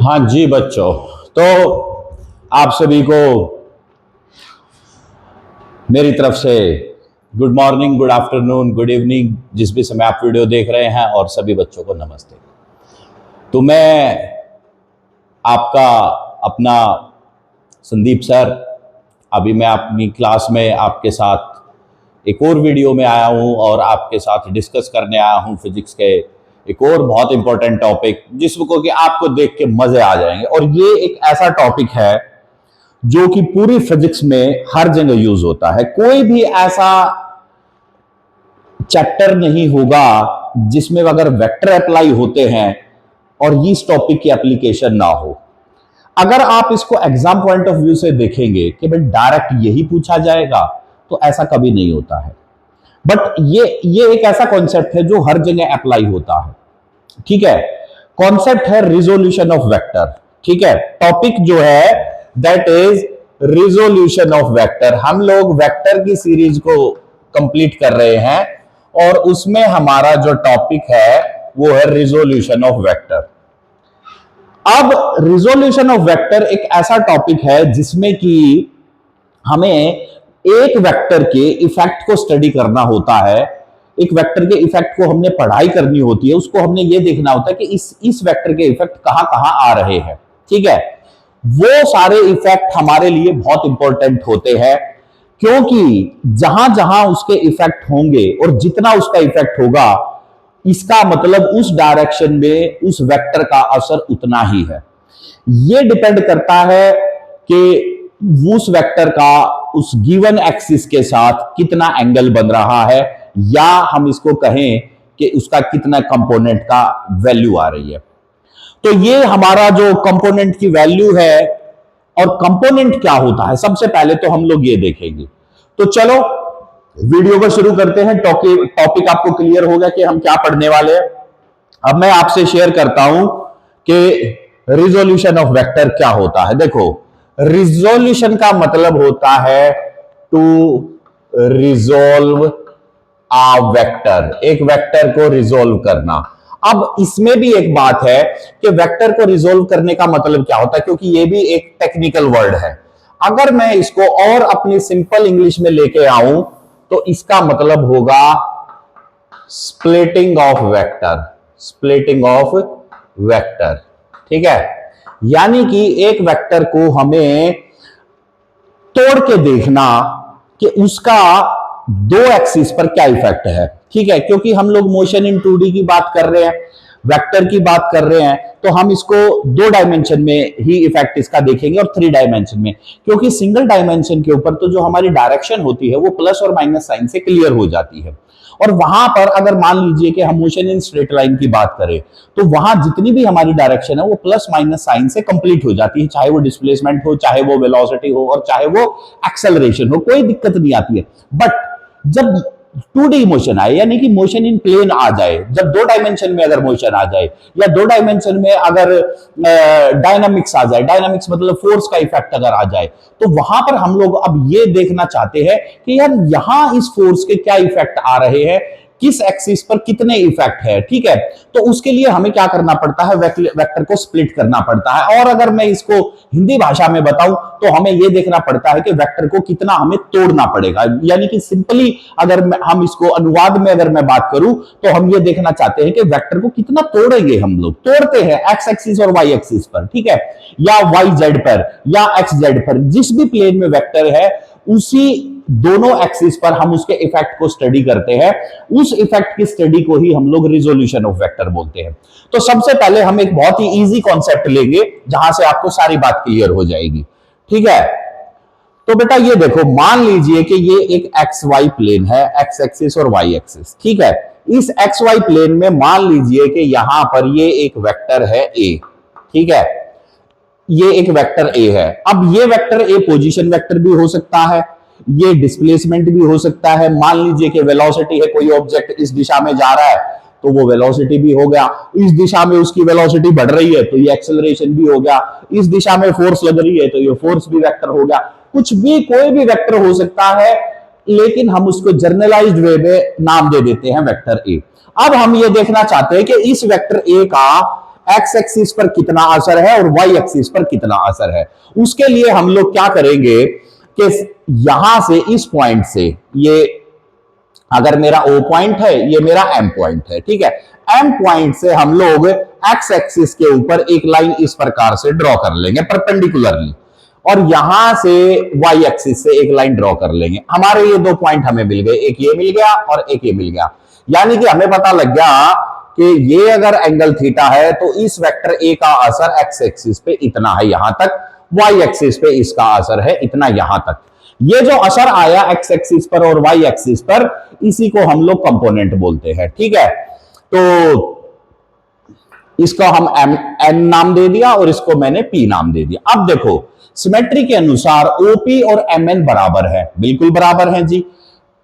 हाँ जी बच्चों, तो आप सभी को मेरी तरफ से good morning, good afternoon, good evening, जिस भी समय आप वीडियो देख रहे हैं, और सभी बच्चों को नमस्ते। तो मैं आपका अपना संदीप सर, अभी मैं अपनी क्लास में आपके साथ एक और वीडियो में आया हूं और आपके साथ डिस्कस करने आया हूं फिजिक्स के एक और बहुत इंपॉर्टेंट टॉपिक, जिसको कि आपको देख के मजे आ जाएंगे। और ये एक ऐसा टॉपिक है जो कि पूरी फिजिक्स में हर जगह यूज होता है। कोई भी ऐसा चैप्टर नहीं होगा जिसमें अगर वेक्टर अप्लाई होते हैं और इस टॉपिक की एप्लीकेशन ना हो। अगर आप इसको एग्जाम पॉइंट ऑफ व्यू से देखेंगे कि भाई डायरेक्ट यही पूछा जाएगा, तो ऐसा कभी नहीं होता है। बट ये एक ऐसा कॉन्सेप्ट है जो हर जगह अप्लाई होता है। ठीक है, कॉन्सेप्ट है रिजोल्यूशन ऑफ वेक्टर। ठीक है, टॉपिक जो है that is resolution of vector. हम लोग वेक्टर की सीरीज को कंप्लीट कर रहे हैं और उसमें हमारा जो टॉपिक है वो है रिजोल्यूशन ऑफ वेक्टर। अब रिजोल्यूशन ऑफ वेक्टर एक ऐसा टॉपिक है जिसमें कि हमें एक वेक्टर के इफेक्ट को स्टडी करना होता है। एक वेक्टर के इफेक्ट को हमने पढ़ाई करनी होती है, उसको हमने ये देखना होता है कि इस वेक्टर के इफेक्ट कहां कहां आ रहे हैं। ठीक है, वो सारे इफेक्ट हमारे लिए बहुत इंपॉर्टेंट होते हैं, क्योंकि जहां जहां उसके इफेक्ट होंगे और जितना उसका इफेक्ट होगा, इसका मतलब उस डायरेक्शन में उस वेक्टर का असर उतना ही है। यह डिपेंड करता है कि उस वेक्टर का उस गिवन एक्सिस के साथ कितना एंगल बन रहा है, या हम इसको कहें कि उसका कितना कंपोनेंट का वैल्यू आ रही है। तो ये हमारा जो कंपोनेंट की वैल्यू है और कंपोनेंट क्या होता है, सबसे पहले तो हम लोग ये देखेंगे। तो चलो वीडियो को शुरू करते हैं। टॉपिक आपको क्लियर होगा कि हम क्या पढ़ने वाले हैं। अब मैं आपसे शेयर करता हूं कि रिजोल्यूशन ऑफ वेक्टर क्या होता है। देखो, रिजोल्यूशन का मतलब होता है टू रिजोल्व आ वेक्टर, एक वेक्टर को रिजोल्व करना। अब इसमें भी एक बात है कि वेक्टर को रिजोल्व करने का मतलब क्या होता है, क्योंकि ये भी एक टेक्निकल वर्ड है। अगर मैं इसको और अपनी सिंपल इंग्लिश में लेके आऊं तो इसका मतलब होगा splitting of vector. Splitting of vector, ठीक है, यानी कि एक वेक्टर को हमें तोड़ के देखना कि उसका दो एक्सिस पर क्या इफेक्ट है। ठीक है, क्योंकि हम लोग मोशन इन 2D की बात कर रहे हैं, वेक्टर की बात कर रहे हैं, तो हम इसको 2 डायमेंशन में ही इफेक्ट इसका देखेंगे और 3 डायमेंशन में, क्योंकि सिंगल डायमेंशन के ऊपर तो जो हमारी डायरेक्शन होती है वो प्लस और माइनस साइन से क्लियर हो जाती है। और वहां पर अगर मान लीजिए कि हम मोशन इन स्ट्रेट लाइन की बात करें, तो वहां जितनी भी हमारी डायरेक्शन है वो प्लस माइनस साइन से कंप्लीट हो जाती है, चाहे वो डिस्प्लेसमेंट हो, चाहे वो वेलोसिटी हो, और चाहे वो एक्सेलरेशन हो, कोई दिक्कत नहीं आती है। बट जब 2D मोशन आए, यानी कि मोशन इन प्लेन आ जाए, जब 2 डायमेंशन में अगर मोशन आ जाए, या 2 डायमेंशन में अगर डायनामिक्स आ जाए, डायनामिक्स मतलब फोर्स का इफेक्ट अगर आ जाए, तो वहां पर हम लोग अब ये देखना चाहते हैं कि यार यहां इस फोर्स के क्या इफेक्ट आ रहे हैं, किस एक्सिस पर कितने इफेक्ट है। ठीक है, तो उसके लिए हमें क्या करना पड़ता है, वेक्टर को स्प्लिट करना पड़ता है। और अगर मैं इसको हिंदी भाषा में बताऊं तो हमें यह देखना पड़ता है कि वेक्टर को कितना हमें तोड़ना पड़ेगा। यानी कि सिंपली अगर हम इसको अनुवाद में अगर मैं बात करूं तो हम ये देखना चाहते हैं कि वेक्टर को कितना तोड़ेंगे। हम लोग तोड़ते हैं एक्स एक्सिस और वाई एक्सिस पर, ठीक है, या वाई जेड पर या एक्स जेड पर, जिस भी प्लेन में वेक्टर है उसी दोनों एक्सिस पर हम उसके इफेक्ट को स्टडी करते हैं। उस इफेक्ट की स्टडी को ही हम लोग रिजोल्यूशन ऑफ वेक्टर बोलते हैं। तो सबसे पहले हम एक बहुत ही इजी कॉन्सेप्ट लेंगे जहां से आपको सारी बात क्लियर हो जाएगी। ठीक है, तो बेटा ये देखो, मान लीजिए कि ये एक एक्स वाई प्लेन है, एक्स एक्सिस और वाई एक्सिस। ठीक है, इस एक्स वाई प्लेन में मान लीजिए कि यहां पर ये एक वेक्टर है ए। ठीक है, ये एक वेक्टर ए है। अब ये वेक्टर ए पोजीशन वेक्टर भी हो सकता है, ये डिस्प्लेसमेंट भी हो सकता है। मान लीजिए कि वेलोसिटी है, कोई ऑब्जेक्ट इस दिशा में जा रहा है तो वो वेलोसिटी भी हो गया, इस दिशा में उसकी वेलोसिटी बढ़ रही है तो ये एक्सेलरेशन भी हो गया, इस दिशा में फोर्स लग रही है तो ये फोर्स भी वेक्टर हो गया। कुछ भी, कोई भी वेक्टर हो सकता है, लेकिन हम उसको जर्नलाइज्ड वे में नाम दे देते हैं वेक्टर ए। अब हम ये देखना चाहते हैं कि इस वेक्टर ए का एक्स एक्सिस पर कितना असर है और वाई एक्सिस पर कितना असर है। उसके लिए हम लोग क्या करेंगे कि यहां से इस पॉइंट से, ये अगर मेरा ओ पॉइंट है, ये मेरा एम पॉइंट है, ठीक है, एम पॉइंट से हम लोग एक्स एक्सिस के ऊपर एक लाइन इस प्रकार से ड्रॉ कर लेंगे परपेंडिकुलरली, और यहां से वाई एक्सिस से एक लाइन ड्रॉ कर लेंगे। हमारे ये दो पॉइंट हमें मिल गए, एक ये मिल गया और एक ये मिल गया। यानी कि हमें पता लग गया कि ये अगर एंगल थीटा है तो इस वेक्टर ए का असर एक्स एक्सिस पे इतना है यहां तक, वाई एक्सिस पे इसका असर है इतना यहां तक। ये जो असर आया एक्स एक्सिस पर और वाई एक्सिस पर, इसी को हम लोग कंपोनेंट बोलते हैं, ठीक है। तो इसको हम एन नाम दे दिया और इसको मैंने पी नाम दे दिया। अब देखो सिमेट्री के अनुसार ओपी और एम एन बराबर है, बिल्कुल बराबर है जी।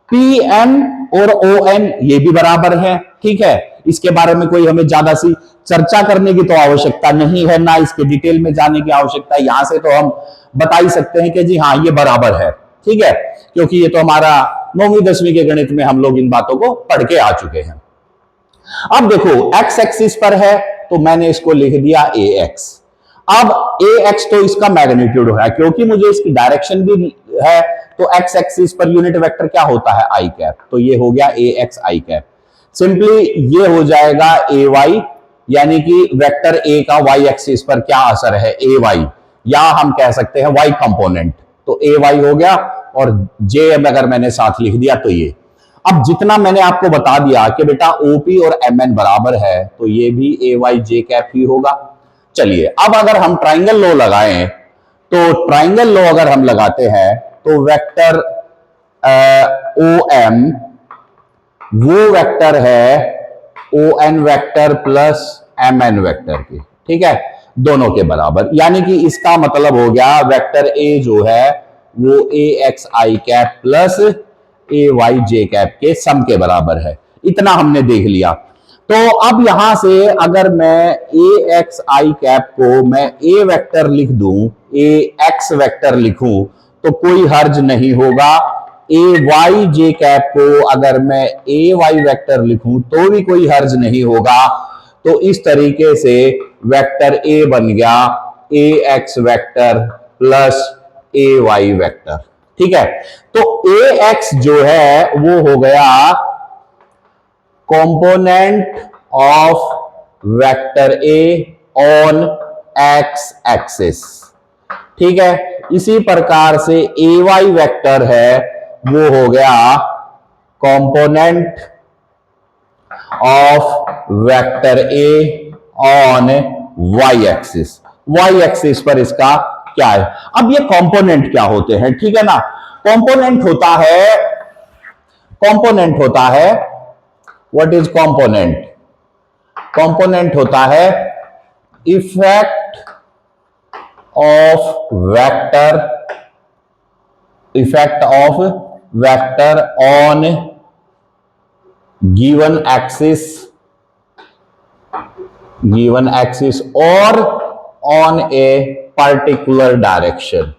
पी एन और ओ एन ये भी बराबर है, ठीक है। इसके बारे में कोई हमें ज्यादा सी चर्चा करने की तो आवश्यकता नहीं है, ना इसके डिटेल में जाने की आवश्यकता है। यहां से तो हम बता ही सकते हैं कि जी हाँ ये बराबर है, ठीक है, क्योंकि ये तो हमारा 9वीं 10वीं के गणित में हम लोग इन बातों को पढ़ के आ चुके हैं। अब देखो एक्स एक्सिस पर है तो मैंने इसको लिख दिया ए एक्स। अब ए एक्स तो इसका मैग्नीट्यूड है, क्योंकि मुझे इसकी डायरेक्शन भी है, तो x axis per unit vector क्या होता है, आई कैप, तो ये हो गया ए एक्स आई कैप। सिंपली ये हो जाएगा ए वाई, यानी कि वेक्टर ए का वाई एक्सिस पर क्या असर है, ए वाई, या हम कह सकते हैं वाई कंपोनेंट, तो ए वाई हो गया, और जे अगर मैंने साथ लिख दिया तो ये। अब जितना मैंने आपको बता दिया कि बेटा ओपी और एम एन बराबर है, तो ये भी ए वाई जे कैप ही होगा। चलिए अब अगर हम ट्राइंगल लॉ लगाएं, तो ट्राइंगल लॉ अगर हम लगाते हैं तो वेक्टर ओ एम वो वेक्टर है o n vector plus m n vector के, ठीक है, दोनों के बराबर। यानी कि इसका मतलब हो गया वेक्टर ए जो है वो ए x I cap plus a Y J cap के सम के बराबर है। इतना हमने देख लिया। तो अब यहां से अगर मैं ए एक्स आई कैप को मैं ए वेक्टर लिख दूं, ए एक्स वेक्टर लिखूं, तो कोई हर्ज नहीं होगा। ए वाई जे कैप को अगर मैं ए वाई वेक्टर लिखूं तो भी कोई हर्ज नहीं होगा। तो इस तरीके से वेक्टर ए बन गया ए x vector plus a Y vector, ठीक है। तो ए एक्स जो है वो हो गया component of vector a on x axis, ठीक है। इसी प्रकार से ए वाई वेक्टर है वो हो गया component of vector a on y axis. Y axis पर इसका क्या है। अब ये कंपोनेंट क्या होते हैं, ठीक है ना। कंपोनेंट होता है व्हाट इज कंपोनेंट। कंपोनेंट होता है effect of vector on given axis और ऑन ए पर्टिकुलर डायरेक्शन,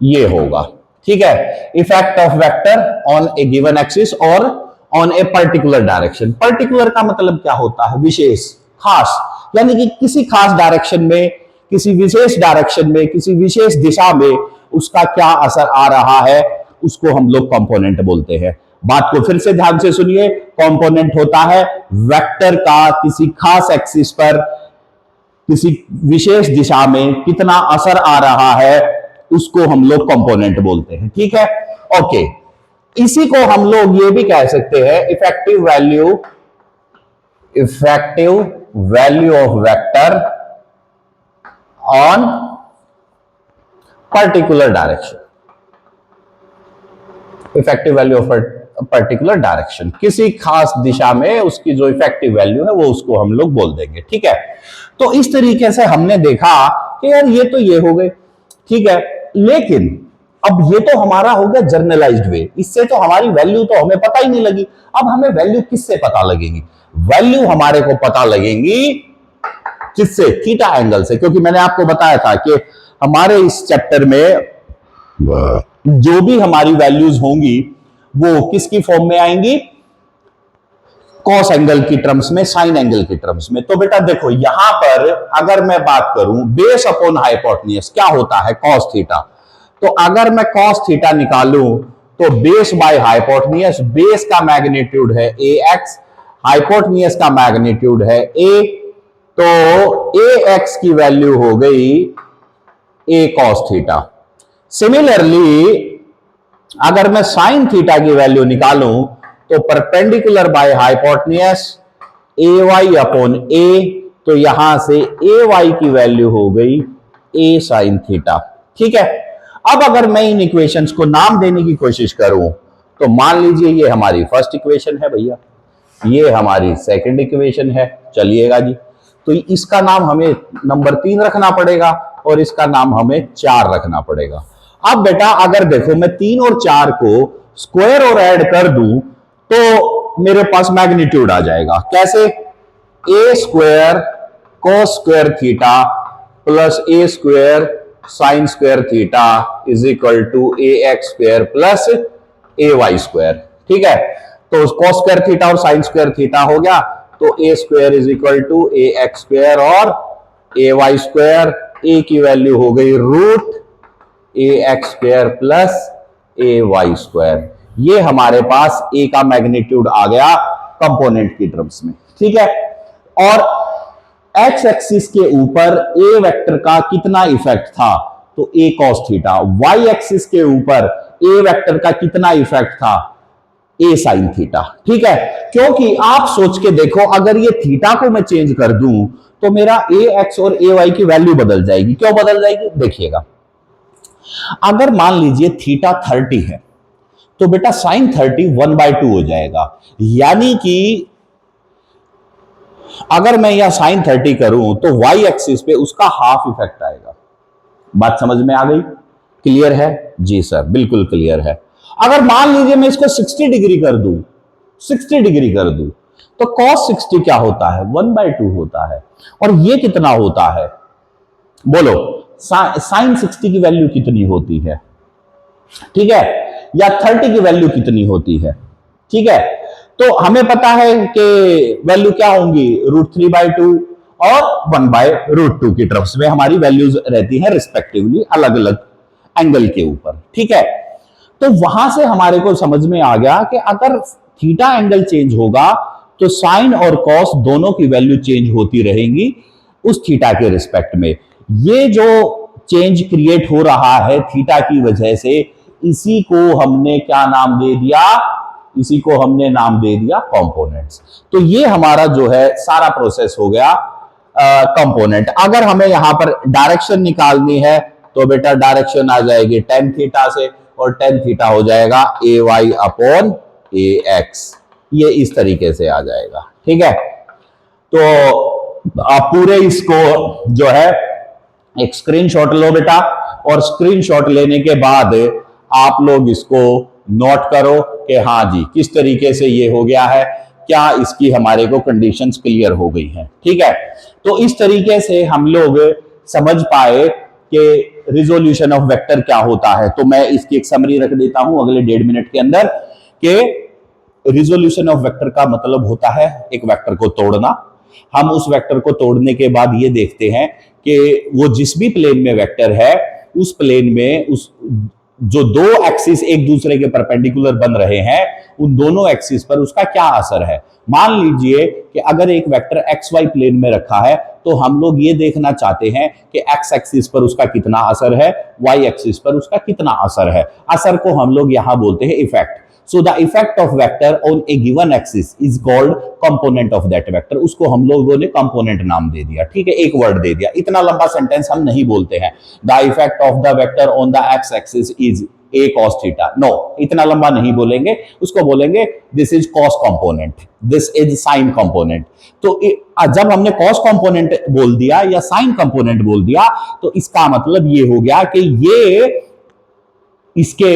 ये होगा, ठीक है। Effect of vector on a given axis और on a particular direction. Particular का मतलब क्या होता है, विशेष, खास, यानी कि किसी खास डायरेक्शन में, किसी विशेष डायरेक्शन में, किसी विशेष दिशा में उसका क्या असर आ रहा है, उसको हम लोग कंपोनेंट बोलते हैं। बात को फिर से ध्यान से सुनिए। कंपोनेंट होता है वेक्टर का किसी खास एक्सिस पर किसी विशेष दिशा में कितना असर आ रहा है, उसको हम लोग कंपोनेंट बोलते हैं, ठीक है। ओके, इसी को हम लोग ये भी कह सकते हैं effective value of vector on particular direction. Effective value of particular direction, किसी खास दिशा में उसकी जो इफेक्टिव वैल्यू है वो उसको हम लोग बोल देंगे, ठीक है। तो इस तरीके से हमने देखा कि यार ये तो ये हो गए, ठीक है। लेकिन अब ये तो हमारा हो गया जर्नलाइज्ड वे, इससे तो हमारी वैल्यू तो हमें पता ही नहीं लगी। अब हमें वैल्यू किससे पता लगेगी, वैल्यू हमारे को पता लगेगी किससे, थीटा एंगल से। क्योंकि मैंने आपको बताया था कि हमारे इस चैप्टर में जो भी हमारी वैल्यूज होंगी वो किसकी फॉर्म में आएंगी, कॉस एंगल की टर्म्स में, साइन एंगल की टर्म्स में। तो बेटा देखो यहां पर अगर मैं बात करूं बेस अपॉन हाइपोटेन्यूज क्या होता है, कॉस थीटा। तो अगर मैं कॉस थीटा निकालूं तो बेस बाय हाइपोटेन्यूज, बेस का मैग्नीट्यूड है ए एक्स, हाइपोटेन्यूज का मैग्नीट्यूड है ए, तो ए एक्स की वैल्यू हो गई ए कॉस थीटा। सिमिलरली अगर मैं साइन थीटा की वैल्यू निकालूं तो perpendicular by hypotenuse a y upon a, तो यहां से ए वाई की वैल्यू हो गई ए साइन थीटा। ठीक है, अब अगर मैं इन इक्वेशंस को नाम देने की कोशिश करूं तो मान लीजिए ये हमारी फर्स्ट इक्वेशन है भैया, ये हमारी सेकंड इक्वेशन है, चलिएगा जी। तो इसका नाम हमें नंबर 3 रखना पड़ेगा और इसका नाम हमें 4 रखना पड़ेगा। अब बेटा अगर देखो मैं 3 और 4 को स्क्वायर और ऐड कर दूं तो मेरे पास मैग्नीट्यूड आ जाएगा। कैसे? A square cos square theta plus a square sine square theta is equal to a x square plus a y square. ठीक है, तो कोस स्क्वायर थीटा और साइन स्क्वायर थीटा हो गया, तो a square is equal to a x square और a y square, a की value हो गई root a x square plus a y square. ये हमारे पास ए का मैग्नीट्यूड आ गया कंपोनेंट की टर्म्स में। ठीक है, और एक्स एक्सिस के ऊपर ए वेक्टर का कितना इफेक्ट था, तो ए कॉस थीटा। वाई एक्सिस के ऊपर ए वेक्टर का कितना इफेक्ट था, ए साइन थीटा। ठीक है, क्योंकि आप सोच के देखो अगर ये थीटा को मैं चेंज कर दूं तो मेरा ए एक्स और ए वाई की वैल्यू बदल जाएगी। क्यों बदल जाएगी, देखिएगा। अगर मान लीजिए थीटा 30 है तो बेटा साइन 30 1/2 हो जाएगा, यानी कि अगर मैं यहां साइन 30 करूं तो वाई एक्सिस पे उसका हाफ इफेक्ट आएगा। बात समझ में आ गई? क्लियर है? जी सर, बिल्कुल क्लियर है। अगर मान लीजिए मैं इसको 60 डिग्री कर दूं, 60 डिग्री कर दूं, तो cos 60 क्या होता है, 1/2 होता है। और ये कितना होता है, बोलो साइन 60 की वैल्यू कितनी होती है? ठीक है, या 30 की वैल्यू कितनी होती है? ठीक है, तो हमें पता है कि वैल्यू क्या होंगी, √3/2 और 1/√2 की टर्म्स में हमारी वैल्यूज रहती हैं रिस्पेक्टिवली अलग अलग एंगल के ऊपर। ठीक है, तो वहां से हमारे को समझ में आ गया कि अगर थीटा एंगल चेंज होगा तो साइन और कॉस दोनों की वैल्यू चेंज होती रहेंगी उस थीटा के रिस्पेक्ट में। ये जो चेंज क्रिएट हो रहा है थीटा की वजह से, इसी को हमने क्या नाम दे दिया, इसी को हमने नाम दे दिया कंपोनेंट्स। तो ये हमारा जो है सारा प्रोसेस हो गया कंपोनेंट। अगर हमें यहां पर डायरेक्शन निकालनी है तो बेटा डायरेक्शन आ जाएगी tan थीटा से, और tan थीटा हो जाएगा ए वाई अपॉन ए एक्स, ये इस तरीके से आ जाएगा। ठीक है, तो आप पूरे इसको जो है एक स्क्रीनशॉट लो बेटा, और स्क्रीनशॉट लेने के बाद आप लोग इसको नोट करो कि हाँ जी किस तरीके से ये हो गया है, क्या इसकी हमारे को कंडीशंस क्लियर हो गई हैं। ठीक है, तो इस तरीके से हम लोग समझ पाए कि रिजोल्यूशन ऑफ वेक्टर क्या होता है। तो मैं इसकी एक समरी रख देता हूं अगले 1.5 मिनट के अंदर कि रिजोल्यूशन ऑफ वेक्टर का मतलब होता है एक वेक्टर को तोड़ना। हम उस वेक्टर को तोड़ने के बाद ये देखते हैं कि वो जिस भी प्लेन में वेक्टर है उस प्लेन में उस जो दो एक्सिस एक दूसरे के परपेंडिकुलर बन रहे हैं उन दोनों एक्सिस पर उसका क्या असर है। मान लीजिए कि अगर एक वेक्टर एक्स वाई प्लेन में रखा है तो हम लोग ये देखना चाहते हैं कि एक्स एक्सिस पर उसका कितना असर है, वाई एक्सिस पर उसका कितना असर है। असर को हम लोग यहां बोलते हैं effect. So the effect of vector on a given axis is called component of that vector। उसको हम लोगों ने component नाम दे दिया। ठीक है, एक वर्ड दे दिया। इतना लंबा सेंटेंस हम नहीं बोलते हैं the effect of the vector on the x axis is a cos theta। No, इतना लंबा नहीं बोलेंगे, उसको बोलेंगे this is cos component, this is sin component। तो जब हमने cos component बोल दिया या sin component बोल दिया तो इसका मतलब ये हो गया कि ये इसके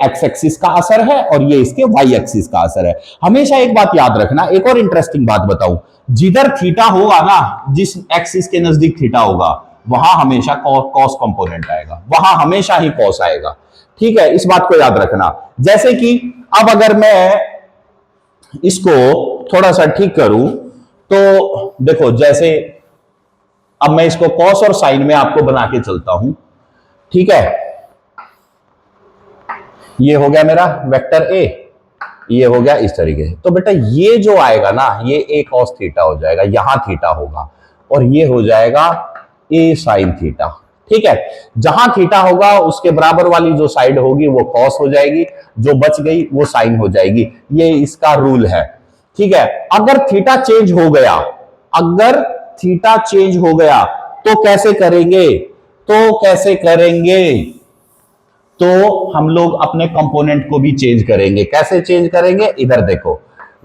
एक्स एक्सिस का असर है और ये इसके वाई एक्सिस का असर है। हमेशा एक बात याद रखना, एक और इंटरेस्टिंग बात बताऊं, जिधर थीटा होगा ना, जिस एक्सिस के नजदीक थीटा होगा वहां हमेशा कॉस कंपोनेंट आएगा, वहां हमेशा ही कॉस आएगा। ठीक है, इस बात को याद रखना। जैसे कि अब अगर मैं इसको थोड़ा सा ठीक करूं तो देखो, जैसे अब मैं इसको कॉस और साइन में आपको बना के चलता हूं, ठीक है। ये हो गया मेरा वेक्टर ए, ये हो गया इस तरीके से। तो बेटा ये जो आएगा ना, ये ए कॉस थीटा हो जाएगा, यहां थीटा होगा, और ये हो जाएगा ए साइन थीटा, ठीक है। जहां थीटा होगा उसके बराबर वाली जो साइड होगी वो कॉस हो जाएगी, जो बच गई वो साइन हो जाएगी। ये इसका रूल है, ठीक है। अगर थीटा चेंज हो गया, अगर थीटा चेंज हो गया तो कैसे करेंगे, तो कैसे करेंगे, तो हम लोग अपने कंपोनेंट को भी चेंज करेंगे। कैसे चेंज करेंगे, इधर देखो,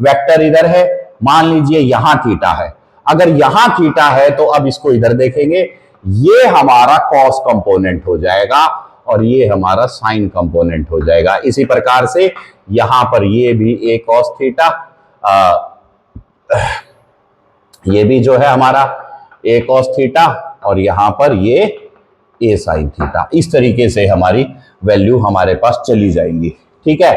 वेक्टर इधर है, मान लीजिए यहां थीटा है। अगर यहां थीटा है तो अब इसको इधर देखेंगे, ये हमारा कॉस कंपोनेंट हो जाएगा और ये हमारा साइन कंपोनेंट हो जाएगा। इसी प्रकार से यहां पर ये भी ए कॉस थीटा, ये भी जो है हमारा ए कॉस थीटा, और यहां पर ये ए साइन थीटा। इस तरीके से हमारी वैल्यू हमारे पास चली जाएंगी, ठीक है।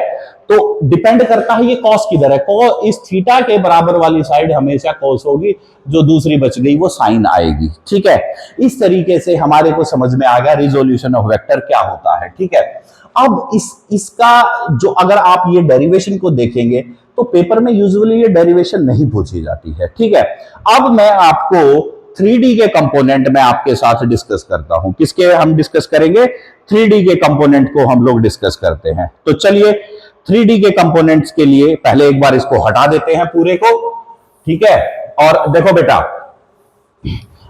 तो डिपेंड करता है ये कॉस किधर है, इस थीटा के बराबर वाली साइड हमेशा कॉस होगी, जो दूसरी बच गई वो साइन आएगी, ठीक है। इस तरीके से हमारे को समझ में आ गया रिजोल्यूशन ऑफ वेक्टर क्या होता है, ठीक है। अब इसका जो, अगर आप ये डेरिवेशन को देखेंगे तो पेपर में यूजुअली ये डेरिवेशन नहीं पूछी जाती है, ठीक है। अब मैं आपको 3D के कंपोनेंट में आपके साथ डिस्कस करता हूं। किसके हम डिस्कस करेंगे, 3D के कंपोनेंट को हम लोग डिस्कस करते हैं। तो चलिए 3D के कंपोनेंट्स के लिए पहले एक बार इसको हटा देते हैं पूरे को, ठीक है। और देखो बेटा,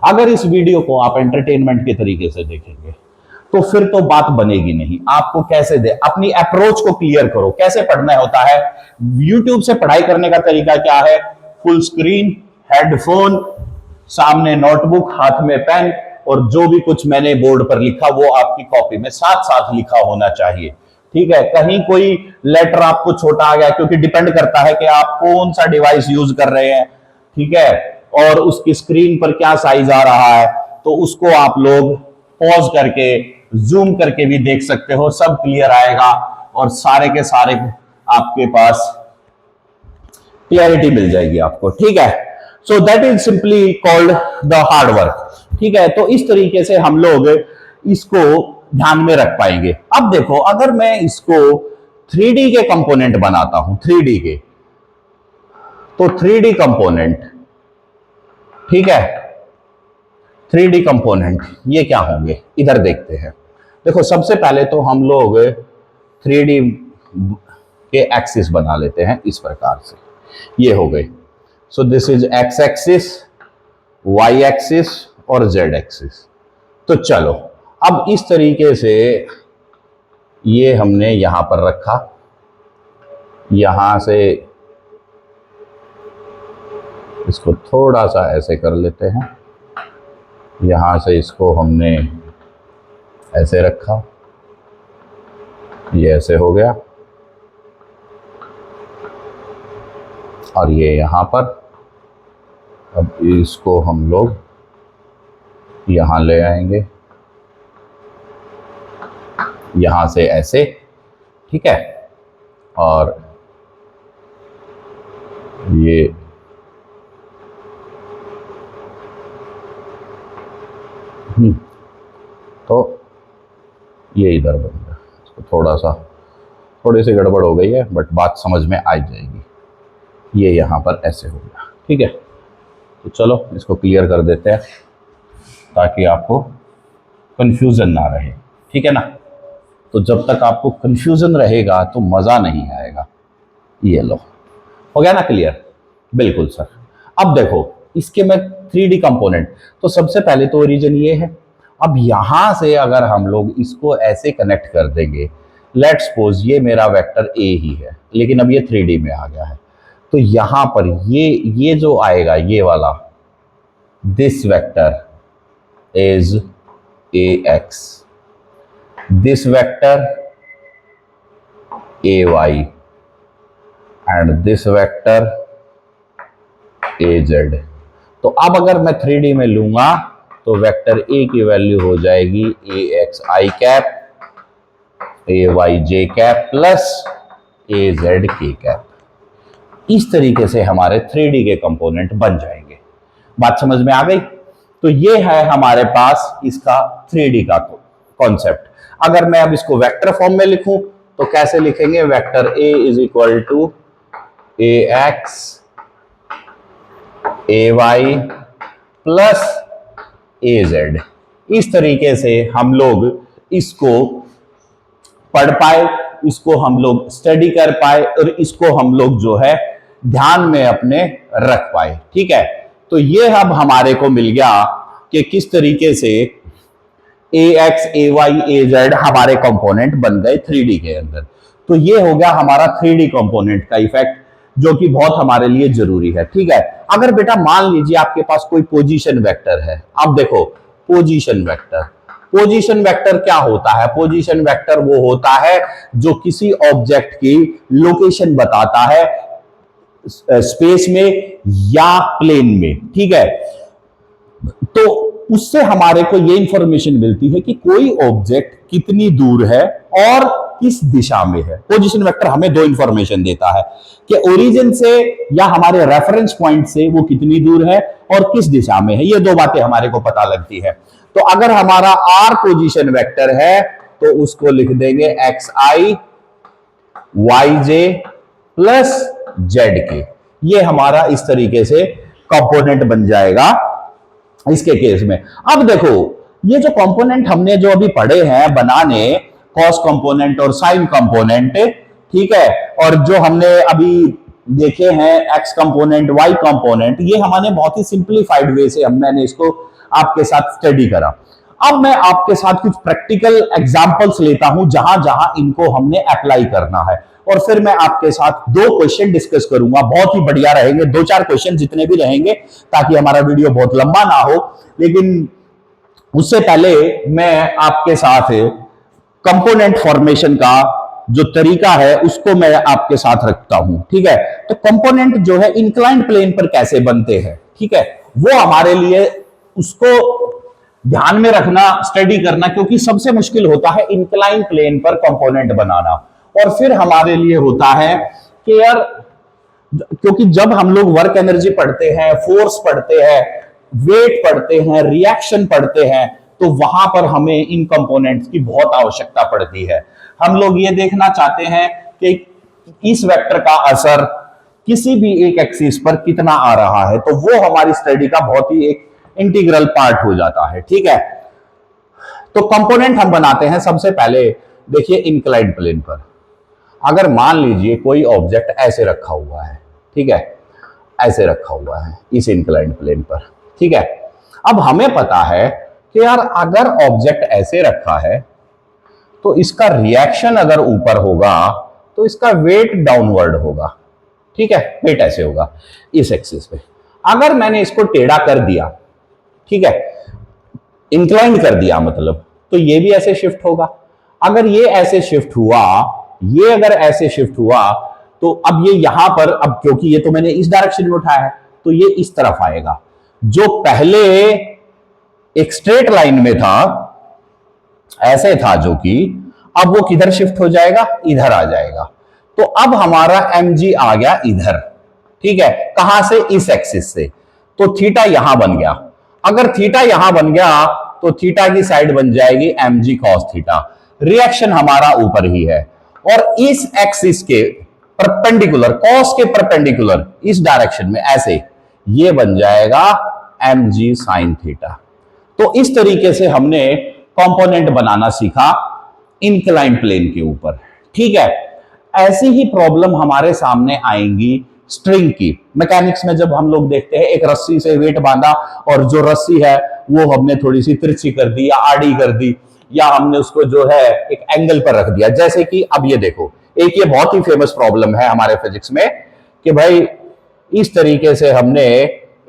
अगर इस वीडियो को आप एंटरटेनमेंट के तरीके से देखेंगे तो फिर तो बात बनेगी नहीं। आपको कैसे दे, अपनी अप्रोच को क्लियर करो, कैसे पढ़ना होता है। यूट्यूब से पढ़ाई करने का तरीका क्या है, फुल स्क्रीन, हेडफोन, सामने नोटबुक, हाथ में पेन, और जो भी कुछ मैंने बोर्ड पर लिखा वो आपकी कॉपी में साथ साथ लिखा होना चाहिए, ठीक है। कहीं कोई लेटर आपको छोटा आ गया, क्योंकि डिपेंड करता है कि आप कौन सा डिवाइस यूज कर रहे हैं, ठीक है, और उसकी स्क्रीन पर क्या साइज आ रहा है, तो उसको आप लोग पॉज करके, जूम करके भी देख सकते हो, सब क्लियर आएगा और सारे के सारे आपके पास क्लैरिटी मिल जाएगी आपको, ठीक है। So that is simply called the hard work, ठीक है। तो इस तरीके से हम लोग इसको ध्यान में रख पाएंगे। अब देखो, अगर मैं इसको 3D के कंपोनेंट बनाता हूं, 3D के, तो 3D कंपोनेंट, ठीक है, 3D कंपोनेंट ये क्या होंगे, इधर देखते हैं। देखो सबसे पहले तो हम लोग 3D के एक्सिस बना लेते हैं इस प्रकार से, ये हो गए। So this is x axis, y axis और जेड एक्सिस। तो चलो अब इस तरीके से ये हमने यहां पर रखा, यहां से इसको थोड़ा सा ऐसे कर लेते हैं, यहां से इसको हमने ऐसे रखा, ये ऐसे हो गया, और ये यहां पर, अब इसको हम लोग यहां ले आएंगे, यहां से ऐसे, ठीक है, और ये तो ये इधर बन गया। इसको थोड़ी सी गड़बड़ हो गई है, बट बात समझ में आ जाएगी। ये यहाँ पर ऐसे हो गया, ठीक है। तो चलो इसको क्लियर कर देते हैं ताकि आपको कंफ्यूजन ना रहे, ठीक है ना। तो जब तक आपको कंफ्यूजन रहेगा तो मज़ा नहीं आएगा। ये लो, हो गया ना क्लियर, बिल्कुल सर। अब देखो इसके में 3D कंपोनेंट, तो सबसे पहले तो ओरिजिन ये है। अब यहां से अगर हम लोग इसको ऐसे कनेक्ट कर देंगे, लेट्स सपोज ये मेरा वेक्टर ए ही है, लेकिन अब ये 3D में आ गया है, तो यहां पर ये जो आएगा, ये वाला, this vector is a x, this vector a y, and this vector a z. तो अब अगर मैं 3D में लूंगा तो वेक्टर ए की वैल्यू हो जाएगी ए x I cap, A Y J cap plus a Z के कैप। इस तरीके से हमारे 3D के कंपोनेंट बन जाएंगे। बात समझ में आ गई? तो ये है हमारे पास इसका 3D का कॉन्सेप्ट। अगर मैं अब इसको वेक्टर फॉर्म में लिखूं तो कैसे लिखेंगे? Vector a is equal to a x a y plus a z. इस तरीके से हम लोग इसको पढ़ पाए, इसको हम लोग स्टडी कर पाए और इसको हम लोग जो है ध्यान में अपने रख पाए। ठीक है, तो ये अब हमारे को मिल गया कि किस तरीके से ए x a Y A Z हमारे कंपोनेंट बन गए 3D के अंदर। तो ये हो गया हमारा 3D कंपोनेंट का इफेक्ट, जो कि बहुत हमारे लिए जरूरी है। ठीक है, अगर बेटा मान लीजिए आपके पास कोई पोजीशन वेक्टर है। अब देखो पोजीशन वेक्टर, पोजीशन वेक्टर क्या होता है? पोजीशन वेक्टर वो होता है जो किसी ऑब्जेक्ट की लोकेशन बताता है स्पेस में या प्लेन में। ठीक है, तो उससे हमारे को ये इंफॉर्मेशन मिलती है कि कोई ऑब्जेक्ट कितनी दूर है और किस दिशा में है। पोजीशन वेक्टर हमें दो इंफॉर्मेशन देता है कि ओरिजिन से या हमारे रेफरेंस पॉइंट से वो कितनी दूर है और किस दिशा में है। ये दो बातें हमारे को पता लगती है। तो अगर हमारा आर पोजीशन वेक्टर है तो उसको लिख देंगे एक्स आई वाई जे प्लस जेड के। ये हमारा इस तरीके से कंपोनेंट बन जाएगा इसके केस में। अब देखो ये जो कंपोनेंट हमने जो अभी पढ़े हैं बनाने, कॉस कंपोनेंट और साइन कंपोनेंट, ठीक है, और जो हमने अभी देखे हैं एक्स कंपोनेंट वाई कंपोनेंट, ये हमने बहुत ही सिंप्लीफाइड वे से मैंने इसको आपके साथ स्टडी करा। अब मैं आपके साथ कुछ प्रैक्टिकल एग्जांपल्स लेता हूं जहां जहां इनको हमने अप्लाई करना है, और फिर मैं आपके साथ दो क्वेश्चन डिस्कस करूंगा। बहुत ही बढ़िया रहेंगे, दो चार क्वेश्चन जितने भी रहेंगे, ताकि हमारा वीडियो बहुत लंबा ना हो। लेकिन उससे पहले मैं आपके साथ कंपोनेंट फॉर्मेशन का जो तरीका है उसको मैं आपके साथ रखता हूं। ठीक है, तो कंपोनेंट जो है इंक्लाइंड प्लेन पर कैसे बनते हैं, ठीक है, वो हमारे लिए उसको ध्यान में रखना, स्टडी करना, क्योंकि सबसे मुश्किल होता है इंक्लाइन प्लेन पर कंपोनेंट बनाना। और फिर हमारे लिए होता है कि यार, क्योंकि जब हम लोग वर्क एनर्जी पढ़ते हैं, फोर्स पढ़ते हैं, वेट पढ़ते हैं, रिएक्शन पढ़ते हैं, तो वहां पर हमें इन कंपोनेंट्स की बहुत आवश्यकता पड़ती है। हम लोग ये देखना चाहते हैं कि इस वेक्टर का असर किसी भी एक एक्सिस पर कितना आ रहा है, तो वो हमारी स्टडी का बहुत ही एक इंटीग्रल पार्ट हो जाता है। ठीक है, तो कंपोनेंट हम बनाते हैं सबसे पहले। देखिए इंक्लाइंड प्लेन पर अगर मान लीजिए कोई ऑब्जेक्ट ऐसे रखा हुआ है, ठीक है, ऐसे रखा हुआ है इस इंक्लाइंड प्लेन पर। ठीक है, अब हमें पता है कि यार अगर ऑब्जेक्ट ऐसे रखा है तो इसका रिएक्शन अगर ऊपर होगा तो इसका वेट डाउनवर्ड होगा। ठीक है, वेट ऐसे होगा इस एक्सिस पे। अगर मैंने इसको टेढ़ा कर दिया, ठीक है, इंक्लाइन कर दिया मतलब, तो ये भी ऐसे शिफ्ट होगा। अगर ये ऐसे शिफ्ट हुआ, ये अगर ऐसे शिफ्ट हुआ, तो अब ये यहां पर, अब क्योंकि ये तो मैंने इस डायरेक्शन में उठाया है, तो ये इस तरफ आएगा। जो पहले एक स्ट्रेट लाइन में था, ऐसे था, जो कि अब वो किधर शिफ्ट हो जाएगा? इधर आ जाएगा। तो अब हमारा mg आ गया इधर। ठीक है, कहां से? इस एक्सिस से। तो थीटा यहां बन गया। अगर थीटा यहां बन गया तो थीटा की साइड बन जाएगी mg cos थीटा। रिएक्शन हमारा ऊपर ही है, और इस एक्सिस के परपेंडिकुलर, कॉस के परपेंडिकुलर इस डायरेक्शन में ऐसे, ये बन जाएगा mg sin थीटा। तो इस तरीके से हमने कंपोनेंट बनाना सीखा इंक्लाइंड प्लेन के ऊपर। ठीक है, ऐसी ही प्रॉब्लम हमारे सामने आएंगी स्ट्रिंग की। मैकेनिक्स में जब हम लोग देखते हैं एक रस्सी से वेट बांधा, और जो रस्सी है वो हमने थोड़ी सी तिरछी कर दी या आड़ी कर दी, या हमने उसको जो है एक एंगल पर रख दिया। जैसे कि अब ये देखो, एक ये बहुत ही फेमस प्रॉब्लम है हमारे फिजिक्स में कि भाई इस तरीके से हमने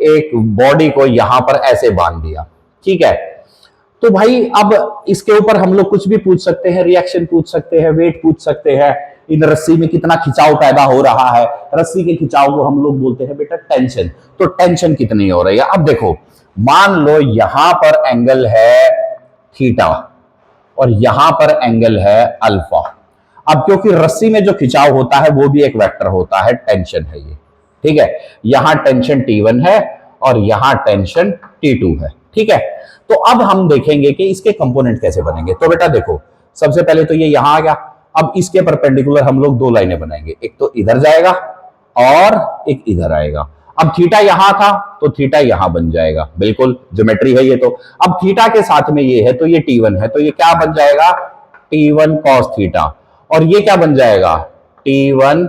एक बॉडी को यहां पर ऐसे बांध दिया। ठीक है, तो भाई अब इसके ऊपर हम लोग कुछ भी पूछ सकते हैं, रिएक्शन पूछ सकते हैं, वेट पूछ सकते हैं, इन रस्सी में कितना खिंचाव पैदा हो रहा है। रस्सी के खिंचाव को हम लोग बोलते हैं बेटा टेंशन। तो टेंशन कितनी हो रही है? अब देखो, मान लो यहां पर एंगल है थीटा और यहां पर एंगल है अल्फा। अब क्योंकि रस्सी में जो खिंचाव होता है वो भी एक वेक्टर होता है, टेंशन है ये। ठीक है, यहां टेंशन T1 है और यहां टेंशन T2 है। ठीक है, तो अब हम देखेंगे कि इसके कंपोनेंट कैसे बनेंगे। तो बेटा देखो, सबसे पहले तो ये यहां आ गया। अब इसके परपेंडिकुलर हम लोग दो लाइनें बनाएंगे, एक तो इधर जाएगा और एक इधर आएगा। अब थीटा यहां था तो थीटा यहां बन जाएगा, बिल्कुल ज्योमेट्री है ये तो। अब थीटा के साथ में ये है तो ये T1 है, तो ये क्या बन जाएगा, T1 cos थीटा, और ये क्या बन जाएगा, T1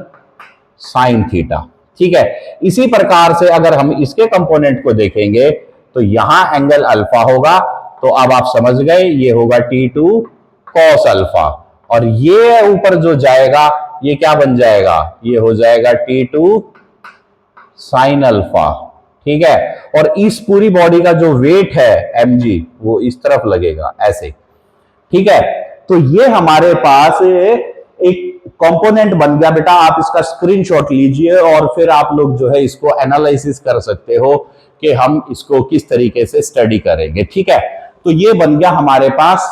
sin थीटा। ठीक है, इसी प्रकार से अगर हम इसके कंपोनेंट को देखेंगे तो यहां एंगल अल्फा होगा, तो अब आप समझ गए ये होगा T2 cos अल्फा, और ये ऊपर जो जाएगा ये क्या बन जाएगा, ये हो जाएगा T2 sin अल्फा। ठीक है, और इस पूरी बॉडी का जो वेट है mg वो इस तरफ लगेगा ऐसे। ठीक है, तो ये हमारे पास एक कंपोनेंट बन गया बेटा। आप इसका स्क्रीनशॉट लीजिए और फिर आप लोग जो है इसको एनालिसिस कर सकते हो कि हम इसको किस तरीके से स्टडी करेंगे। ठीक है, तो ये बन गया हमारे पास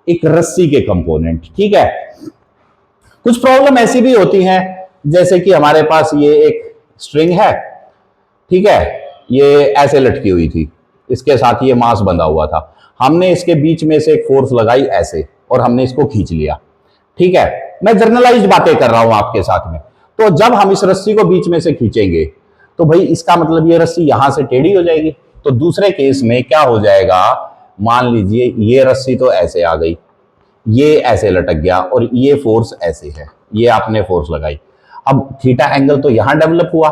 एक रस्सी के कंपोनेंट। ठीक है, कुछ प्रॉब्लम ऐसी भी होती हैं जैसे कि हमारे पास ये एक स्ट्रिंग है, ठीक है, ये ऐसे लटकी हुई थी, इसके साथ ये मास बंधा हुआ था, हमने इसके बीच में से एक फोर्स लगाई ऐसे और हमने इसको खींच लिया। ठीक है, मैं जर्नलाइज्ड बातें कर रहा हूं आपके साथ में। तो जब हम इस रस्सी को बीच में से खींचेंगे तो भाई इसका मतलब ये रस्सी यहां से टेढ़ी हो जाएगी। तो दूसरे केस में क्या हो जाएगा, मान लीजिए ये रस्सी तो ऐसे आ गई, ये ऐसे लटक गया और ये फोर्स ऐसे है, ये आपने फोर्स लगाई। अब थीटा एंगल तो यहां डेवलप हुआ,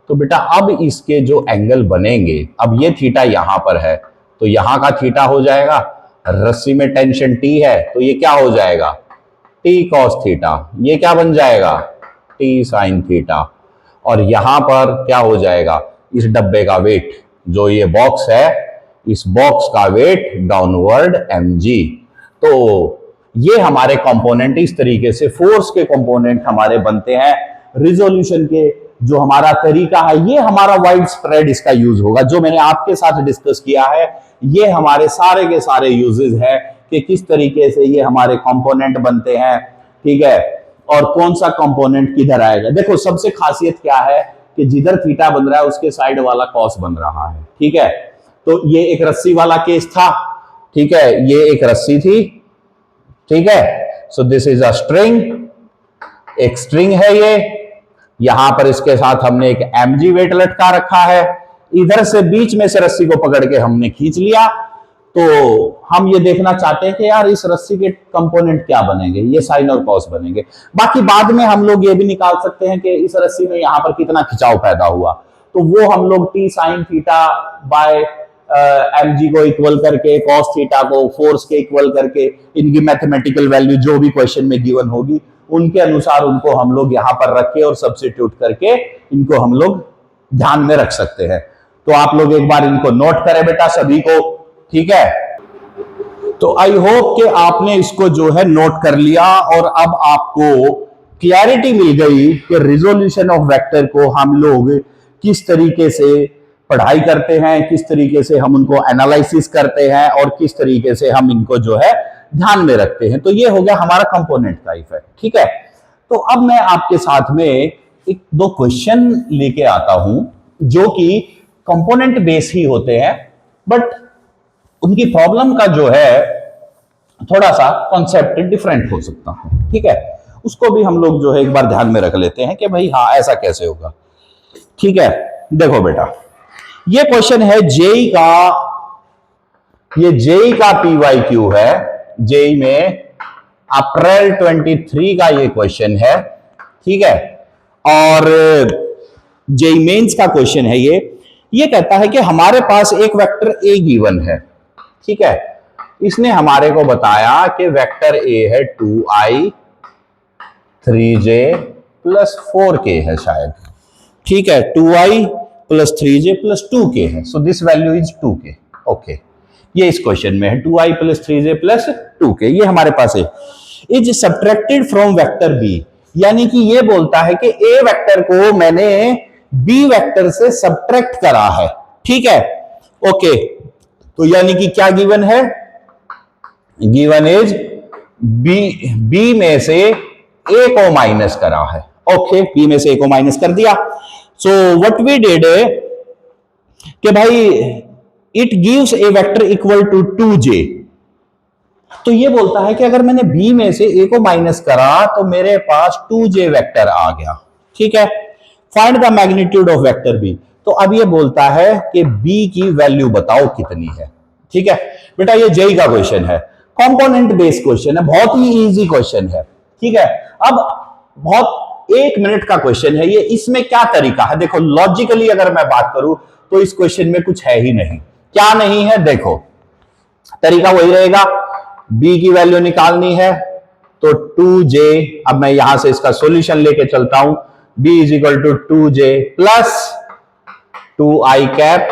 तो बेटा अब इसके जो एंगल बनेंगे, अब ये थीटा यहां पर है तो यहां का थीटा हो जाएगा, रस्सी में टेंशन T है तो ये क्या हो जाएगा, T cos थीटा, ये क्या बन जाएगा, T sin थीटा, और यहां पर क्या हो जाएगा, इस डब्बे का वेट, जो ये बॉक्स है, इस बॉक्स का वेट डाउनवर्ड mg। तो ये हमारे कंपोनेंट इस तरीके से फोर्स के कंपोनेंट हमारे बनते हैं। रिजोल्यूशन के जो हमारा तरीका है, ये हमारा वाइड स्प्रेड इसका यूज होगा, जो मैंने आपके साथ डिस्कस किया है। ये हमारे सारे के सारे यूजेस है कि किस तरीके से ये हमारे कंपोनेंट बनते हैं। ठीक है, और कौन सा कंपोनेंट किधर आएगा। देखो सबसे खासियत क्या है कि जिधर थीटा बन रहा है उसके साइड वाला कॉस बन रहा है। ठीक है, तो ये एक रस्सी वाला केस था। ठीक है, ये एक रस्सी थी। ठीक है, सो दिस इज अ स्ट्रिंग, एक स्ट्रिंग है ये, यहां पर इसके साथ हमने एक mg वेट लटका रखा है, इधर से बीच में से रस्सी को पकड़ के हमने खींच लिया। तो हम ये देखना चाहते हैं कि यार इस रस्सी के कंपोनेंट क्या बनेंगे, ये साइन और कॉस बनेंगे। बाकी बाद में हम लोग ये भी निकाल सकते हैं कि इस रस्सी में यहां पर कितना खिंचाव पैदा हुआ, तो वो हम लोग T sine theta by mg को इक्वल करके, कॉस थीटा को फोर्स के इक्वल करके, इनकी मैथमेटिकल वैल्यू जो भी क्वेश्चन में गिवन होगी उनके अनुसार उनको हम लोग यहां पर रख के और सब्स्टिट्यूट करके इनको हम लोग ध्यान में रख सकते हैं। तो आप लोग एक बार इनको नोट करें बेटा सभी को। ठीक है, तो आई होप कि आपने इसको जो है नोट कर लिया और अब आपको क्लैरिटी मिल गई कि रिजोल्यूशन ऑफ वेक्टर को हम लोग किस तरीके से पढ़ाई करते हैं, किस तरीके से हम उनको एनालिसिस करते हैं और किस तरीके से हम इनको जो है ध्यान में रखते हैं। तो ये हो गया हमारा कंपोनेंट का इफेक्ट। ठीक है, तो अब मैं आपके साथ में एक दो क्वेश्चन लेके आता हूं जो कि कंपोनेंट बेस ही होते हैं, बट उनकी प्रॉब्लम का जो है थोड़ा सा कॉन्सेप्ट डिफरेंट हो सकता है। ठीक है, उसको भी हम लोग जो है एक बार ध्यान में रख लेते हैं कि भाई हाँ ऐसा कैसे होगा। ठीक है, देखो बेटा ये क्वेश्चन है जेई का, ये जेई का PYQ है, जेई में अप्रैल 23 का ये क्वेश्चन है। ठीक है, और जेई मेंस का क्वेश्चन है ये कहता है कि हमारे पास एक वेक्टर ए गिवन है। ठीक है, इसने हमारे को बताया कि वेक्टर ए है 2i 3j प्लस 4k है शायद। ठीक है, 2i plus 3j plus 2k है, so this value is 2k। Okay, ये इस क्वेश्चन में है 2i plus 3j plus 2k, ये हमारे पास है। Is subtracted from vector b, यानी कि ये बोलता है कि ए वेक्टर को मैंने बी वेक्टर से सब्ट्रैक्ट करा है। ठीक है, ओके, तो यानी कि क्या गिवन है, गिवन इज बी में से ए को माइनस करा है। ओके, बी में से ए को माइनस कर दिया। सो व्हाट वी डिड कि भाई it gives a vector equal to 2j। तो ये बोलता है कि अगर मैंने b में से a को माइनस करा तो मेरे पास 2j वेक्टर आ गया। ठीक है, find the magnitude of vector b। तो अब ये बोलता है कि b की वैल्यू बताओ कितनी है। ठीक है बेटा, ये जेई का क्वेश्चन है, कंपोनेंट बेस्ड क्वेश्चन है, बहुत ही इजी क्वेश्चन है। ठीक है, अब बहुत 1 मिनट का क्वेश्चन है ये। इसमें क्या तरीका है देखो, लॉजिकली अगर मैं बात करूं तो इस क्वेश्चन में कुछ है ही नहीं। क्या नहीं है देखो, तरीका वही रहेगा, b की वैल्यू निकालनी है तो 2j। अब मैं यहां से इसका सॉल्यूशन लेके चलता हूं, b is equal to 2j plus 2i cap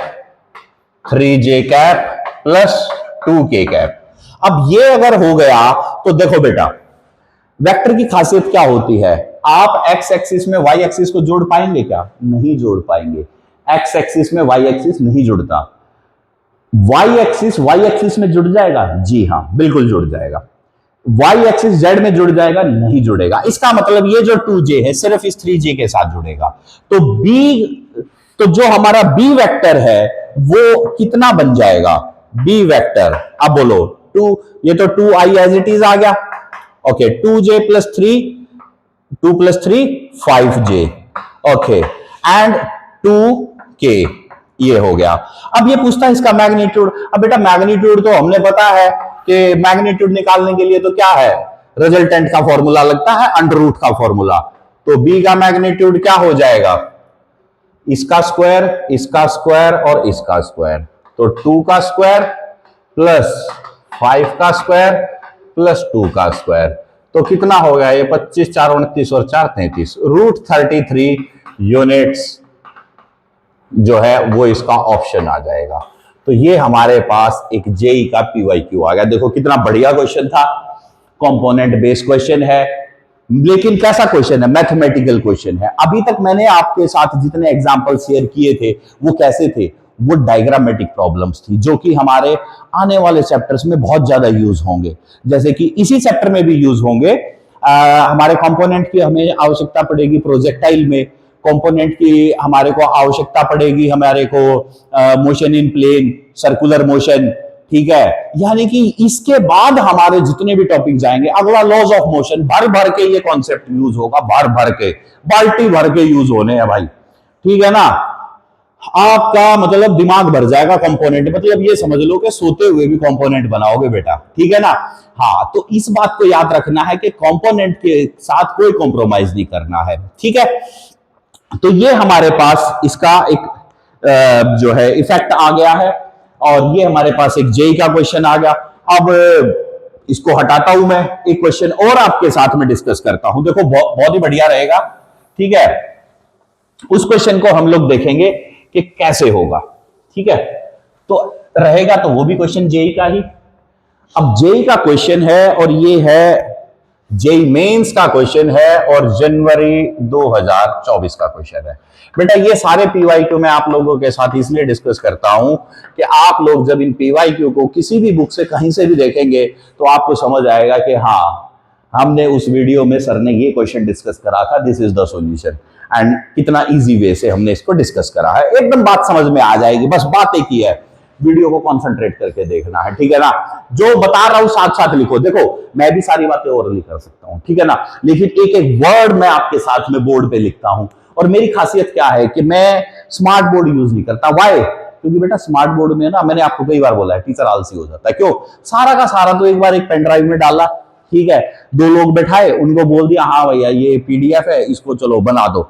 3j cap plus 2k cap. अब ये अगर हो गया तो देखो बेटा, वेक्टर की खासियत क्या होती है, आप x एक्सिस में y एक्सिस को जोड़ पाएंगे क्या? नहीं जोड़ पाएंगे। x एक्सिस में y एक्सिस नहीं जुड़ता। y एक्सिस में जुड़ जाएगा? जी हां, बिल्कुल जुड़ जाएगा। y एक्सिस z में जुड़ जाएगा? नहीं जुड़ेगा। इसका मतलब ये जो 2j है सिर्फ इस 3j के साथ जुड़ेगा। तो जो हमारा b वेक्टर है वो कितना बन जाएगा? b वेक्टर, अब बोलो 2, ये तो 2i एज इट इज आ गया। Okay, 2j plus 3, 2 plus 3 5j। Okay, and 2k, ये हो गया। अब ये पूछता है इसका मैग्नीट्यूड। अब बेटा मैग्नीट्यूड तो हमने पता है कि मैग्नीट्यूड निकालने के लिए तो क्या है, रिजल्टेंट का फॉर्मूला लगता है, अंडर रूट का फॉर्मूला। तो b का मैग्नीट्यूड क्या हो जाएगा? इसका स्क्वायर, इसका स्क्वायर और इसका स्क्वायर। तो 2 का स्क्वायर प्लस 5 का स्क्वायर प्लस 2 का स्क्वायर। तो कितना हो गया ये? 25 4 29 और 4 33, रूट 33 यूनिट्स जो है वो इसका ऑप्शन आ जाएगा। तो ये हमारे पास एक जेई का पीवाईक्यू आ गया। देखो कितना बढ़िया क्वेश्चन था, कंपोनेंट बेस्ड क्वेश्चन है, लेकिन कैसा क्वेश्चन है? मैथमेटिकल क्वेश्चन है। अभी तक मैंने आपके साथ जितने एग्जांपल शेयर किए थे वो कैसे थे? वो डायग्रामेटिक प्रॉब्लम्स थी, जो कि हमारे आने वाले चैप्टर्स में बहुत ज्यादा यूज होंगे, जैसे कि इसी चैप्टर में भी यूज होंगे। हमारे कंपोनेंट की हमें आवश्यकता पड़ेगी प्रोजेक्टाइल में, कंपोनेंट की हमारे को आवश्यकता पड़ेगी हमारे को motion in plane, circular motion. ठीक है, यानी कि इसके बाद हमारे जितने भी टॉपिक जाएंगे, अगला लॉज ऑफ मोशन, भर भर के ये कॉन्सेप्ट यूज होगा, भर भर के, बाल्टी भर के यूज होने हैं भाई। ठीक है ना, आपका मतलब दिमाग भर जाएगा कंपोनेंट, मतलब ये समझ लो कि सोते हुए भी कंपोनेंट बनाओगे बेटा। ठीक है ना, हाँ, तो इस बात को याद रखना है कि कंपोनेंट के साथ कोई कॉम्प्रोमाइज नहीं करना है। ठीक है, तो ये हमारे पास इसका एक जो है इफेक्ट आ गया है, और ये हमारे पास एक जेई का क्वेश्चन आ गया। अब इसको हटाता हूं मैं, एक क्वेश्चन और आपके साथ में डिस्कस करता हूं। देखो बहुत ही बढ़िया रहेगा। ठीक है, उस क्वेश्चन को हम लोग देखेंगे कि कैसे होगा। ठीक है, तो रहेगा तो वो भी क्वेश्चन जेई का ही। अब जेई का क्वेश्चन है और ये है जेई मेंस का क्वेश्चन है और जनवरी 2024 का क्वेश्चन है। बेटा ये सारे पीवाईक्यू मैं आप लोगों के साथ इसलिए डिस्कस करता हूं कि आप लोग जब इन पीवाईक्यू को किसी भी बुक से कहीं से भी देखेंगे तो आपको समझ आएगा कि हाँ, हमने उस वीडियो में सर ने ये क्वेश्चन डिस्कस करा था, this is the solution, and कितना इजी वे से हमने इसको डिस्कस करा है। एकदम बात समझ में आ जाएगी, बस बात एक ही है, वीडियो को कंसंट्रेट करके देखना है। ठीक है ना, जो बता रहा हूं साथ साथ लिखो। देखो मैं भी सारी बातें ओरली कर सकता हूं, ठीक है ना, लेकिन एक एक वर्ड मैं आपके साथ में बोर्ड पे लिखता हूं। और मेरी खासियत क्या है कि मैं स्मार्ट बोर्ड यूज नहीं करता। वाई? क्योंकि बेटा स्मार्ट बोर्ड में ना, मैंने आपको कई बार बोला है, टीचर आलसी हो जाता है। क्यों? सारा का सारा तो एक बार एक पेन ड्राइव में डाला, ठीक है, 2 लोग बैठाए, उनको बोल दिया हाँ भैया ये पीडीएफ है, इसको चलो बना दो,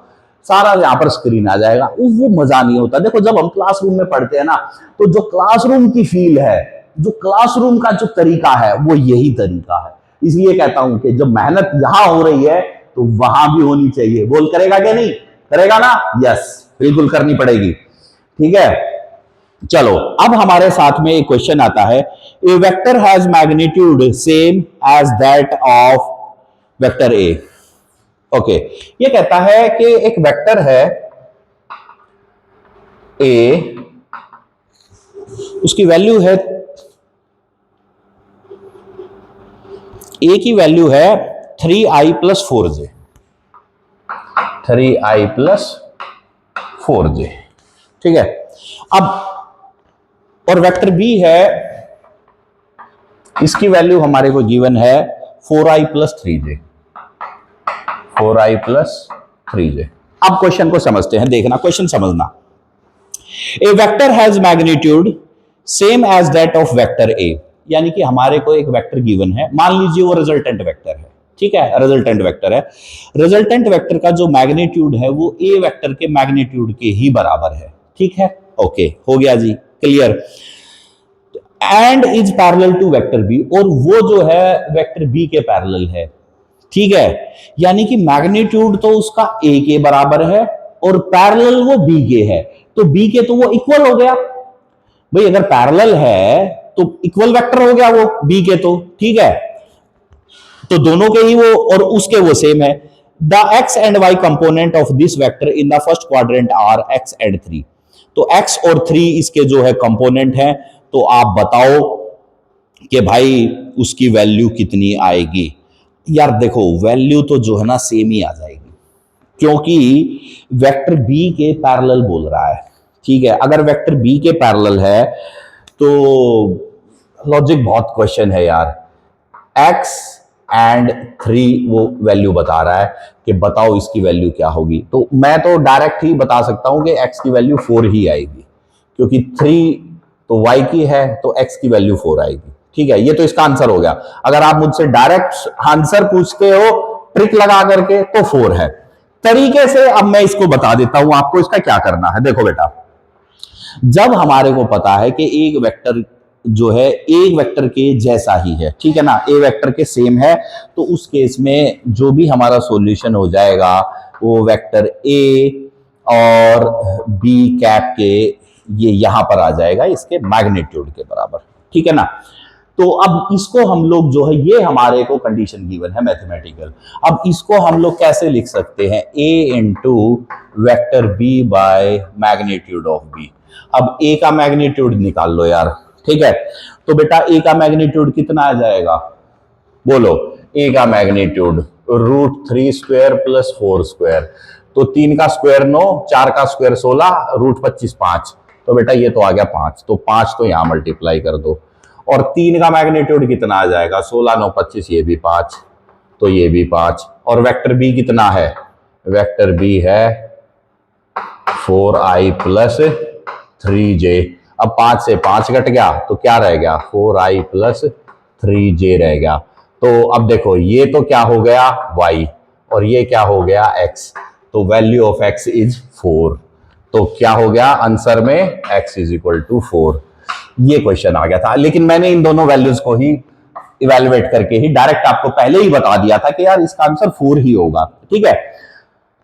सारा यहाँ पर स्क्रीन आ जाएगा। वो मजा नहीं होता। देखो जब हम क्लासरूम में पढ़ते हैं ना, तो जो क्लासरूम की फील है, जो क्लासरूम का जो तरीका है, वो यही तरीका है। इसलिए कहता हूं कि जब मेहनत यहां हो रही है तो वहां भी होनी चाहिए। बोल करेगा क्या? नहीं करेगा ना? यस, बिल्कुल करनी पड़ेगी। ठीक है, चलो अब हमारे साथ में एक क्वेश्चन आता है, a vector has magnitude same as that of vector a. Okay, ये कहता है कि एक वेक्टर है ए, उसकी वैल्यू है, ए की वैल्यू है 3i plus 4j, 3i plus 4j। ठीक है, अब और वेक्टर बी है, इसकी वैल्यू हमारे को गिवन है 4i plus 3j, 4i plus 3j। अब क्वेश्चन को समझते हैं, देखना क्वेश्चन समझना। A vector has magnitude same as that of vector a, यानी कि हमारे को एक वेक्टर गिवन है, मान लीजिए वो रिजल्टेंट वेक्टर है। ठीक है, रिजल्टेंट वेक्टर है, रिजल्टेंट वेक्टर का जो मैग्नीट्यूड है वो ए वेक्टर के मैग्नीट्यूड के ही बराबर है। ठीक है, ओके, हो गया जी, clear. And is parallel to vector b, और वो जो है वेक्टर बी के पैरेलल है। ठीक है, यानी कि मैग्नीट्यूड तो उसका ए के बराबर है और पैरेलल वो बी के है, तो बी के तो वो इक्वल हो गया भाई, अगर पैरेलल है तो इक्वल वेक्टर हो गया वो बी के, तो ठीक है, तो दोनों के ही वो और उसके वो सेम है। The x and y component of this vector in the first quadrant are x and 3, तो एक्स और 3 इसके जो है कंपोनेंट हैं, तो आप बताओ कि भाई उसकी वैल्यू कितनी आएगी। यार देखो, वैल्यू तो जो है ना सेम ही आ जाएगी, क्योंकि वेक्टर बी के पैरेलल बोल रहा है। ठीक है, अगर वेक्टर बी के पैरेलल है तो लॉजिक बहुत क्वेश्चन है यार। एक्स एंड 3 वो वैल्यू बता रहा है कि बताओ इसकी वैल्यू क्या होगी, तो मैं तो डायरेक्ट ही बता सकता हूं कि एक्स की वैल्यू 4 ही आएगी, क्योंकि 3 तो y की है तो x की वैल्यू 4 आएगी। ठीक है, ये तो इसका आंसर हो गया। अगर आप मुझसे डायरेक्ट आंसर पूछते हो ट्रिक लगा करके तो 4 है। तरीके से अब मैं इसको बता देता हूं आपको इसका क्या करना है। देखो बेटा, जब हमारे को पता है कि एक वेक्टर जो है एक वेक्टर के जैसा ही है, ठीक है ना, ए वेक्टर के सेम है, तो उस केस में जो भी हमारा सॉल्यूशन हो जाएगा वो वेक्टर ए और बी कैप के ये यहां पर आ जाएगा इसके मैग्नीट्यूड के बराबर। ठीक है ना, तो अब इसको हम लोग जो है, ये हमारे को कंडीशन गिवन है मैथमेटिकल, अब इसको हम लोग कैसे लिख सकते हैं, a into vector b by magnitude of b. अब a का मैग्नीट्यूड निकाल लो यार। ठीक है, तो बेटा a का मैग्नीट्यूड कितना आ जाएगा, बोलो। a का मैग्नीट्यूड √3 स्क्वायर प्लस 4 स्क्वायर, तो 3 का स्क्वायर 9, 4 का स्क्वायर 16, √25 5, तो बेटा ये तो आ गया 5, तो 5 तो यहां मल्टीप्लाई कर दो, और 3 का मैग्नीट्यूड कितना आ जाएगा, 16 9 25, ये भी 5, तो ये भी 5, और वेक्टर बी कितना है, वेक्टर बी है 4i प्लस 3j। अब 5 से 5 घट गया तो क्या रह गया, 4i प्लस 3j रह गया। तो अब देखो ये तो क्या हो गया y और ये क्या हो गया x, तो वैल्यू ऑफ x इज 4, तो क्या हो गया आंसर में x इज इक्वल टू 4। ये क्वेश्चन आ गया था, लेकिन मैंने इन दोनों वैल्यूज को ही इवेलुएट करके ही डायरेक्ट आपको पहले ही बता दिया था कि यार इसका आंसर 4 ही होगा। ठीक है,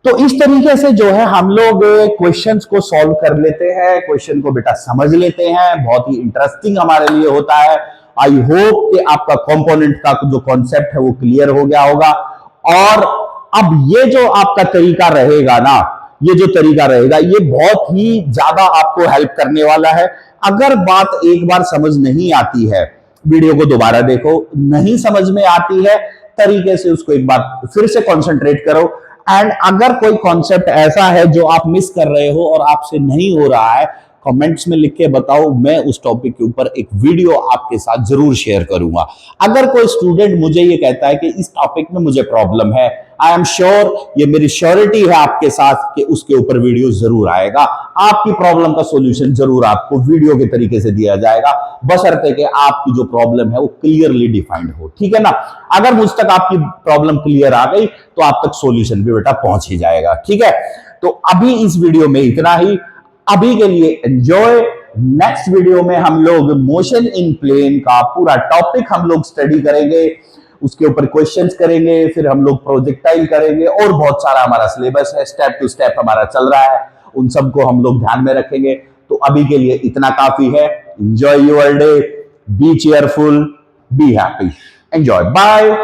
तो इस तरीके से जो है हम लोग क्वेश्चंस को सॉल्व कर लेते हैं, क्वेश्चन को बेटा समझ लेते हैं, बहुत ही इंटरेस्टिंग हमारे लिए होता है। आई होप कि आपका कंपोनेंट का जो कॉन्सेप्ट है वो क्लियर हो गया होगा। और अब ये जो आपका तरीका रहेगा ना, ये जो तरीका रहेगा ये बहुत ही ज्यादा आपको हेल्प करने वाला है। अगर बात एक बार समझ नहीं आती है, वीडियो को दोबारा देखो, नहीं समझ में आती है तरीके से उसको एक बार फिर से कंसंट्रेट करो। एंड अगर कोई कॉन्सेप्ट ऐसा है जो आप मिस कर रहे हो और आपसे नहीं हो रहा है, कमेंट्स में लिख के बताओ, मैं उस टॉपिक के ऊपर एक वीडियो आपके साथ जरूर शेयर करूंगा। अगर कोई स्टूडेंट मुझे ये कहता है कि इस टॉपिक में मुझे प्रॉब्लम है, आई एम श्योर, ये मेरी श्योरिटी है आपके साथ कि उसके ऊपर वीडियो जरूर आएगा, आपकी प्रॉब्लम का सॉल्यूशन जरूर आपको वीडियो के तरीके से दिया जाएगा, बशर्ते कि आपकी जो प्रॉब्लम है वो क्लियरली डिफाइंड हो। ठीक है ना, अगर मुझ तक आपकी प्रॉब्लम क्लियर आ गई तो आप तक सॉल्यूशन भी बेटा पहुंच ही जाएगा। ठीक है, तो अभी इस वीडियो में इतना ही, अभी के लिए एंजॉय। नेक्स्ट वीडियो में हम लोग मोशन इन प्लेन का पूरा टॉपिक हम लोग स्टडी करेंगे, उसके ऊपर क्वेश्चंस करेंगे, फिर हम लोग प्रोजेक्टाइल करेंगे, और बहुत सारा हमारा सिलेबस है, स्टेप टू स्टेप हमारा चल रहा है, उन सबको हम लोग ध्यान में रखेंगे। तो अभी के लिए इतना काफी है। Enjoy your day, be cheerful, be happy, enjoy, bye.